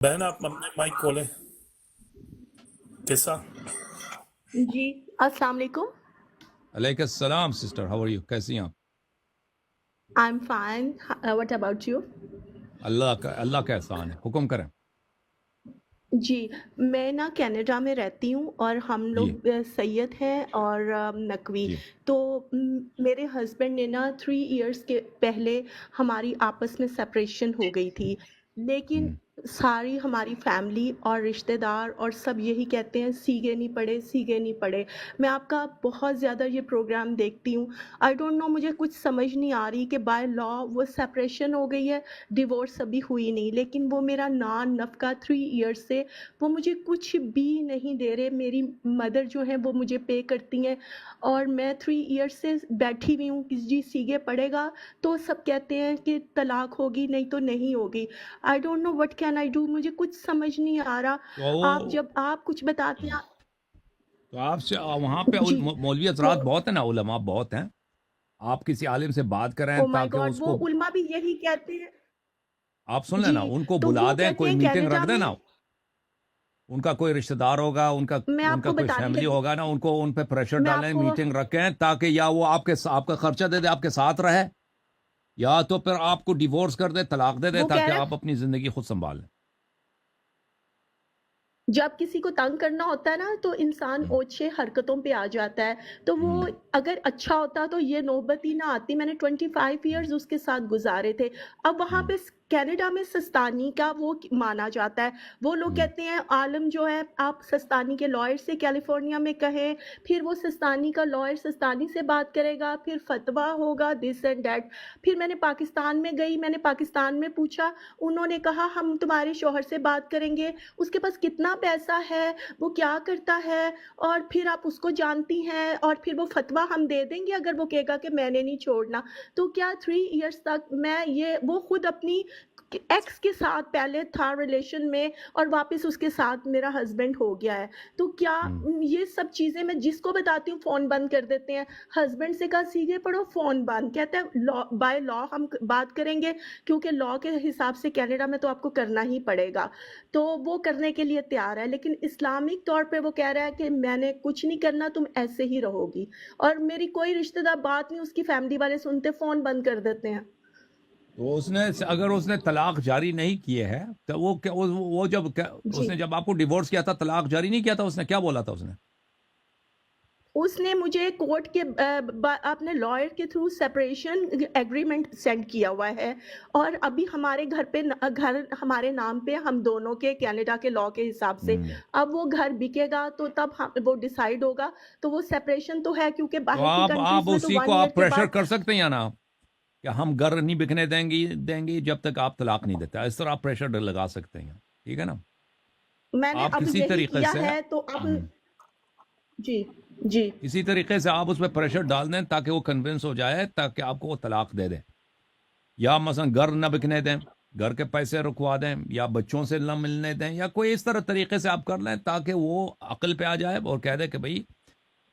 बहन आप अपने माइक खोलें। कैसा? जी अस्सलाम वालेकुम। अलैकुम सलाम सिस्टर, हाउ आर यू? कैसी हैं आप? I am fine. What about you? Allah का एहसान है, हुक्म करें। जी, मैं ना कनाडा में रहती हूँ और हम जी लोग सैयद हैं और नकवी। जी तो मेरे हस्बैंड ने ना 3 इयर्स के पहले हमारी आपस में सेपरेशन हो गई थी। लेकिन हम्म, सारी हमारी फैमिली और रिश्तेदार और सब यही कहते हैं सीगे नहीं पड़े, सीगे नहीं पड़े। मैं आपका बहुत ज़्यादा ये प्रोग्राम देखती हूँ। आई डोंट नो, मुझे कुछ समझ नहीं आ रही कि बाय लॉ वो सेपरेशन हो गई है, डिवोर्स अभी हुई नहीं, लेकिन वो मेरा नान नफ़का 3 इयर्स से वो मुझे कुछ भी नहीं दे रहे। मेरी मदर जो हैं वो मुझे पे करती हैं और मैं 3 इयर्स से बैठी हुई हूँ कि जी सीगे पड़ेगा, तो सब कहते हैं कि तलाक होगी, नहीं तो नहीं होगी। I don't know what can I do, मुझे कुछ समझ नहीं आ रहा। आप तो जब आप कुछ बताते हैं तो आपसे वहाँ पे जी, मौलवी तो हजरात बहुत हैं ना, उलमा बहुत हैं। आप किसी आलिम से बात करें ओह माय ताकि गॉड, वो उसको, उल्मा भी यही कहते हैं। आप सुन लेना, जी, उनको तो बुला वो दें, कहते कोई हैं मीटिंग रख कनाडा में। देना। उनका कोई रिश्तेदार होगा, उनका मैं उनका आपको कोई बताने फैमिली लगी, होगा ना, उनको उन पे प्रेशर मैं डालें, आपको मीटिंग रखें ताकि या वो आपका खर्चा दे दे, आपके साथ रहे, या तो फिर आपको डिवोर्स कर दे, तलाक दे दे, वो कह ताकि रहे हैं आप अपनी जिंदगी खुद संभाल लें। जब किसी को तंग करना होता है ना तो इंसान हम्म, ओछे हरकतों पे आ जाता है। तो वो हम्म, अगर अच्छा होता तो ये नौबत ही ना आती। मैंने 25 इयर्स उसके साथ गुजारे थे। अब वहाँ हम्म, पे कनाडा में सस्तानी का वो माना जाता है। वो लोग हम्म, कहते हैं आलम जो है आप सस्तानी के लॉयर से कैलिफोर्निया में कहें, फिर वो सस्तानी का लॉयर सस्तानी से बात करेगा, फिर फतवा होगा दिस एंड दैट। फिर मैंने पाकिस्तान में गई, मैंने पाकिस्तान में पूछा, उन्होंने कहा हम तुम्हारे शौहर से बात करेंगे, उसके पास कितना पैसा है, वो क्या करता है, और फिर आप उसको जानती हैं, और फिर वो फतवा हम दे देंगे अगर वो कहेगा कि मैंने नहीं छोड़ना। तो क्या 3 इयर्स तक मैं ये वो खुद अपनी एक्स के साथ पहले था रिलेशन में और वापस उसके साथ मेरा हस्बैंड हो गया है। तो क्या हम्म। ये सब चीज़ें मैं जिसको बताती हूँ फ़ोन बंद कर देते हैं। हस्बैंड से कहा सीधे पढ़ो, फ़ोन बंद। कहता है लॉ बाय लॉ हम बात करेंगे, क्योंकि लॉ के हिसाब से कनाडा में तो आपको करना ही पड़ेगा। तो वो करने के लिए तैयार है, लेकिन इस्लामिक तौर पे वो कह रहा है कि मैंने कुछ नहीं करना, तुम ऐसे ही रहोगी। और मेरी कोई रिश्तेदार बात नहीं, उसकी फैमिली वाले सुनते फ़ोन बंद कर देते हैं। तो उसने, अगर उसने तलाक जारी नहीं किए है तो वो क्या, वो जब जी। उसने जब आपको डिवोर्स किया था, तलाक जारी नहीं किया था, उसने क्या बोला था उसने? उसने मुझे कोर्ट के अपने लॉयर के थ्रू सेपरेशन एग्रीमेंट सेंड किया हुआ है, और अभी हमारे घर पे घर हमारे नाम पे हम दोनों के कनाडा के लॉ के हिसाब से। हम्म। अब वो घर बिकेगा तो तब वो डिसाइड होगा। तो वो सेपरेशन तो है, क्योंकि तो बाहर की आप कंट्रीज में तो उसी को 1 ईयर आप के प्रेशर बाद। कर सकते हैं या ना, कि हम घर नहीं बिकने देंगे जब तक आप तलाक नहीं देते, इस तरह आप प्रेशर लगा सकते हैं, ठीक है ना? मैंने आप अब किसी यही तरीके किया से, है तो अब जी जी किसी तरीके से आप उस पर प्रेशर डाल दें ताकि वो कन्विंस हो जाए, ताकि आपको वो तलाक दे दे, या मसलन घर न बिकने दें, घर के पैसे रुकवा दें, या बच्चों से न मिलने दें, या कोई इस तरह तरीके से आप कर लें ताकि वो अकल पे आ जाए और कह दे कि भाई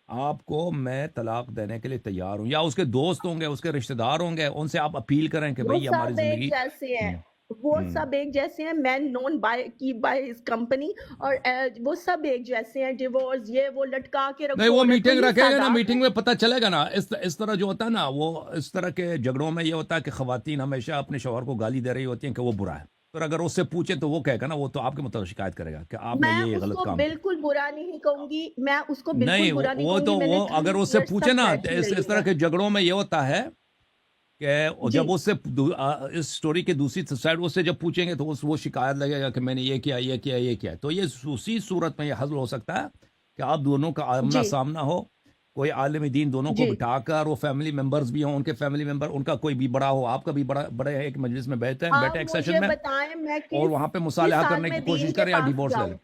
आपको मैं तलाक देने के लिए तैयार हूं। या उसके दोस्त होंगे, उसके रिश्तेदार होंगे, उनसे आप अपील करें कि वो भाई हमारी सब एक जिंदगी। जैसे हैं। हम्म, वो हम्म। सब एक जैसे हैं, man known by his company. और वो सब एक जैसे हैं। डिवोर्स ये वो लटका के नहीं, रखो वो रखो, मीटिंग ये रखेगा ना, सादात है। मीटिंग में पता चलेगा ना। इस तरह जो होता है ना, वो इस तरह के झगड़ों में ये होता है कि खवातीन हमेशा अपने शौहर को गाली दे रही होती हैं कि वो बुरा है। पर अगर उससे पूछे तो वो कहेगा ना, वो तो आपके मतलब शिकायत करेगा कि आपने मैं ये गलत उसको काम किया। बिल्कुल बुरा नहीं कहूंगी, मैं उसको बिल्कुल नहीं, बुरा नहीं वो कहूंगी, तो मैंने वो 3 अगर उससे इयर्स पूछे तक ना, तो बैठी इस रही तरह हूँ। के झगड़ों में ये होता है कि जी जब उससे इस स्टोरी के दूसरी साइड उससे जब पूछेंगे तो वो शिकायत लगेगा कि मैंने ये किया, ये किया, ये किया। तो ये उसी सूरत में ये हल हो सकता है कि आप दोनों का आमना जी सामना हो, कोई आलिम दीन दोनों को जी बिठाकर, वो फैमिली मेंबर्स भी हों, उनके फैमिली मेंबर, उनका कोई भी बड़ा हो, आपका भी बड़ा बड़े एक मजलिस में बैठे आप एक सेशन मुझे में, बताएं मैं और किस वहां पे किस मुसालहा साल करने की में दीन कोशिश के करें या पास डिवोर्स ले लें। जाऊं।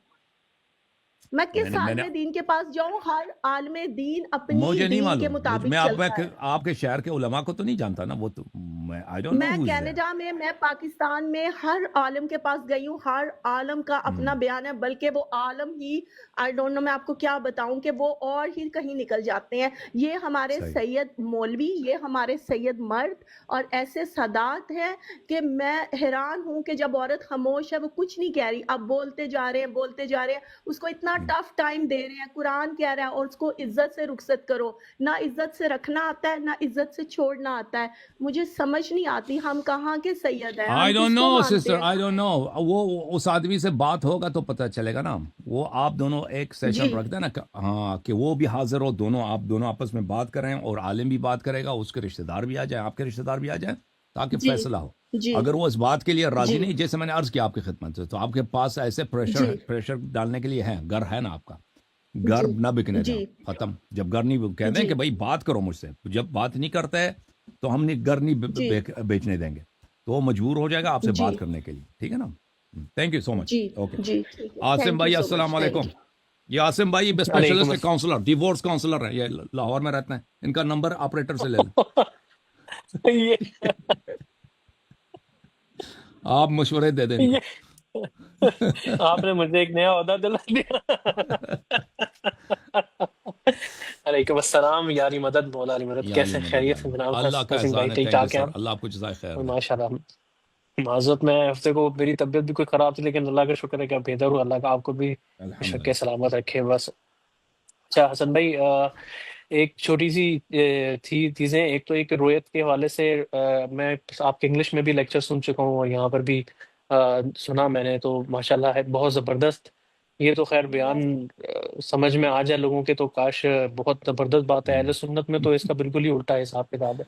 میں کس میں عالم نے دین کے پاس جاؤں؟ ہر عالم دین اپنی مجھے نہیں دین کے معلوم، مطابق میں چلتا ہے۔ آپ کے شہر کے علماء کو تو نہیں جانتا نا، وہ تو میں آئی ڈونٹ نو میں ہو از دیئر۔ کینیڈا میں پاکستان میں ہر عالم کے پاس گئی ہوں، ہر عالم کا اپنا بیان ہے، بلکہ وہ عالم ہی آئی ڈونٹ نو میں آپ کو کیا بتاؤں کہ وہ اور ہی کہیں نکل جاتے ہیں۔ یہ ہمارے صحیح، سید مولوی، یہ ہمارے سید مرد اور ایسے سادات ہیں کہ میں حیران ہوں کہ جب عورت خاموش ہے وہ کچھ نہیں کہہ رہی، اب بولتے جا رہے ہیں بولتے جا رہے ہیں، اس کو اتنا ٹف ٹائم دے رہے ہیں۔ قرآن کہہ رہا ہے اور اس کو عزت سے رخصت کرو، نہ عزت سے رکھنا آتا ہے نہ عزت سے چھوڑنا آتا ہے۔ مجھے سمجھ نہیں آتی ہم کہاں کے سید ہیں، ہم آئی ڈونٹ کس کو نو مانتے سسٹر، ہیں؟ آئی ڈونٹ نو، وہ اس آدمی سے بات ہوگا تو پتہ چلے گا نا۔ وہ آپ دونوں ایک جی سیشن رکھتے ہیں نا، ہاں، کہ وہ بھی حاضر ہو، دونوں آپ دونوں آپس میں بات کریں، اور عالم بھی بات کرے گا، اس کے رشتہ دار بھی آ جائیں، آپ کے رشتہ دار بھی آ جائیں، تاکہ جی فیصلہ ہو۔ جی اگر وہ اس بات کے لیے راضی جی نہیں، جیسے میں نے عرض کیا آپ کی خدمت سے، تو آپ کے پاس ایسے جی پریشر ڈالنے کے لیے ہے، گھر ہے نا آپ کا، گھر جی نہ بکنے دیں جی آپ، ختم۔ جب گھر نہیں کہہ دیں جی کہ بھائی بات کرو مجھ سے، جب بات نہیں کرتا ہے تو ہم گھر جی نہیں بیچنے دیں گے، تو وہ مجبور ہو جائے گا آپ سے جی بات کرنے کے لیے، ٹھیک ہے نا؟ تھینک یو سو مچ، جی اوکے۔ جی ٹھیک ہے، عاصم تھینک یو بھائی سو السلام مچ، علیکم۔ Thank you. یہ عاصم بھائی علیکم اسپیشلسٹ کاؤنسلر، ڈیورس کاؤنسلر ہیں، یہ لاہور میں رہتے ہیں، ان کا نمبر آپریٹر سے لے لیں، السلام یہ آپ مشورے دے دیں ان کو۔ یہ آپ نے مجھے ایک نیا عہدہ دلا دیا۔ علیکم السلام، یاری مدد مولا علی مدد، یا علی کیسے مدد خیریت علی سے مدد، جناب اللہ کا حسین بھائی؟ احسان ہے، ٹھیک تھینک یو ٹھاک ہیں سر، اللہ آپ کو جزائے خیر دے۔ ماشاء اللہ؟ معذرت، میں ہفتے کو میری طبیعت بھی کوئی خراب تھی، لیکن اللہ کا شکر ہے کہ اب بہتر ہوں۔ اللہ کا آپ کو بھی شکر الحمدللہ۔ سلامت رکھے بس۔ اچھا حسن بھائی، ایک چھوٹی سی تھی چیزیں، ایک تو ایک رویت کے حوالے سے میں آپ کے انگلش میں بھی لیکچر سن چکا ہوں اور یہاں پر بھی سنا میں نے، تو ماشاءاللہ ہے بہت زبردست۔ یہ تو خیر بیان سمجھ میں آ جائے لوگوں کے تو کاش، بہت زبردست بات ہے۔ اہل سنت میں تو اس کا بالکل ہی الٹا حساب کتاب ہے۔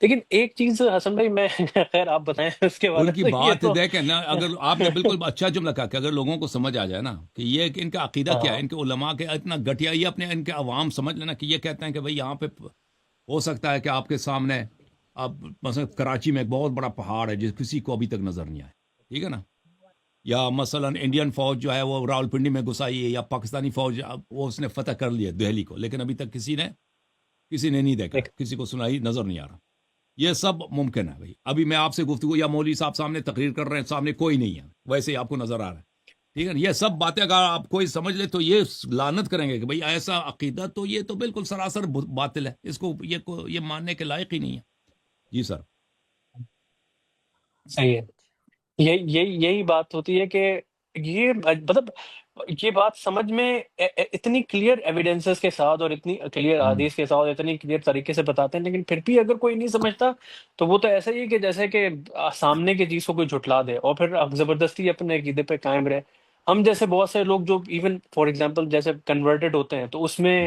لیکن ایک چیز حسن بھائی میں خیر آپ بتائیں اس کے ان حوالے کی سے، یہ بات تو دیکھیں نا، اگر آپ نے بالکل اچھا جملہ کہا کہ اگر لوگوں کو سمجھ آ جائے نا کہ یہ کہ ان کا عقیدہ کیا ہے، ہاں ان کے علماء کے اتنا گھٹیا، یہ اپنے ان کے عوام سمجھ لینا کہ یہ کہتے ہیں کہ بھئی یہاں پہ ہو سکتا ہے کہ آپ کے سامنے، اب مثلا کراچی میں ایک بہت بڑا پہاڑ ہے جس کسی کو ابھی تک نظر نہیں آیا، ٹھیک ہے نا؟ یا مثلا انڈین فوج جو ہے وہ راولپنڈی میں گھس آئی ہے، یا پاکستانی فوج وہ اس نے فتح کر لیا دہلی کو، لیکن ابھی تک کسی نے نہیں دیکھا، ایک کسی کو سنائی نظر نہیں آ رہا۔ یہ سب ممکن ہے بھائی، ابھی میں آپ سے گفتگو یا مولوی صاحب سامنے تقریر کر رہے ہیں، سامنے کوئی نہیں ہے، ویسے ہی آپ کو نظر آ رہا ہے، ٹھیک ہے نا؟ یہ سب باتیں اگر آپ کوئی سمجھ لے تو یہ لعنت کریں گے کہ بھئی ایسا عقیدہ تو یہ تو بالکل سراسر باطل ہے، اس کو یہ ماننے کے لائق ہی نہیں ہے۔ جی سر۔ صحیح ہے۔ یہی بات ہوتی ہے کہ یہ مطلب یہ بات سمجھ میں اتنی کلیئر ایویڈنسز کے ساتھ اور اتنی کلیئر حدیث کے ساتھ اتنی کلیئر طریقے سے بتاتے ہیں، لیکن پھر بھی اگر کوئی نہیں سمجھتا تو وہ تو ایسا ہی ہے کہ جیسے کہ سامنے کی چیز کو کوئی جھٹلا دے اور پھر اب زبردستی اپنے عقیدے پہ قائم رہے۔ ہم جیسے بہت سے لوگ جو ایون فار ایگزامپل جیسے کنورٹڈ ہوتے ہیں، تو اس میں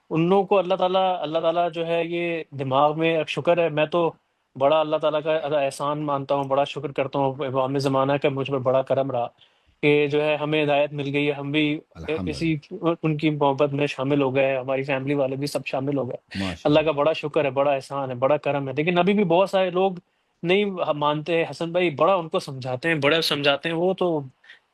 ان لوگوں کو اللہ تعالیٰ جو ہے یہ دماغ میں شکر ہے، میں تو بڑا اللہ تعالیٰ کا احسان مانتا ہوں، بڑا شکر کرتا ہوں امام زمانہ کا مجھ پر بڑا کرم رہا کہ جو ہے ہمیں ہدایت مل گئی ہے، ہم بھی الحمدللہ، اسی ان کی محبت میں شامل ہو گئے، ہماری فیملی والے بھی سب شامل ہو گئے۔ اللہ کا ماشاءاللہ، بڑا شکر ہے، بڑا احسان ہے، بڑا کرم ہے۔ لیکن ابھی بھی بہت سارے لوگ نہیں مانتے حسن بھائی، بڑا ان کو سمجھاتے ہیں، بڑا سمجھاتے ہیں وہ تو،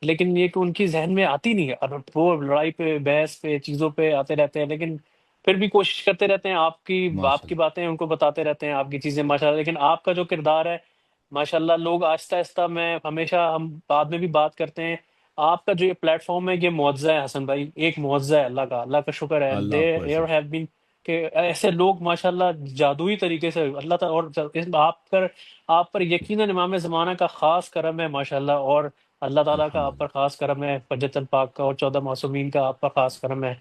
لیکن یہ کہ ان کی ذہن میں آتی نہیں ہے، اور وہ لڑائی پہ بحث پہ چیزوں پہ آتے رہتے ہیں، لیکن پھر بھی کوشش کرتے رہتے ہیں، آپ کی ماشاءاللہ، باتیں ان کو بتاتے رہتے ہیں، آپ کی چیزیں ماشاءاللہ۔ لیکن آپ کا جو کردار ہے ماشاءاللہ، لوگ آہستہ آہستہ، میں ہمیشہ ہم بعد میں بھی بات کرتے ہیں، آپ کا جو یہ پلیٹ فارم ہے یہ معجزہ ہے حسن بھائی، ایک معجزہ ہے، اللہ کا شکر ہے۔ اللہ آپ کو ایسے there have been کہ ایسے لوگ ماشاءاللہ جادوئی طریقے سے اللہ تعالیٰ، اور آپ پر یقیناً امام زمانہ کا خاص کرم ہے ماشاءاللہ، اور اللہ تعالیٰ کا آپ الحمدللہ۔ پر خاص کرم ہے، حجت الپاک کا اور 14 معصومین کا آپ پر خاص کرم ہے۔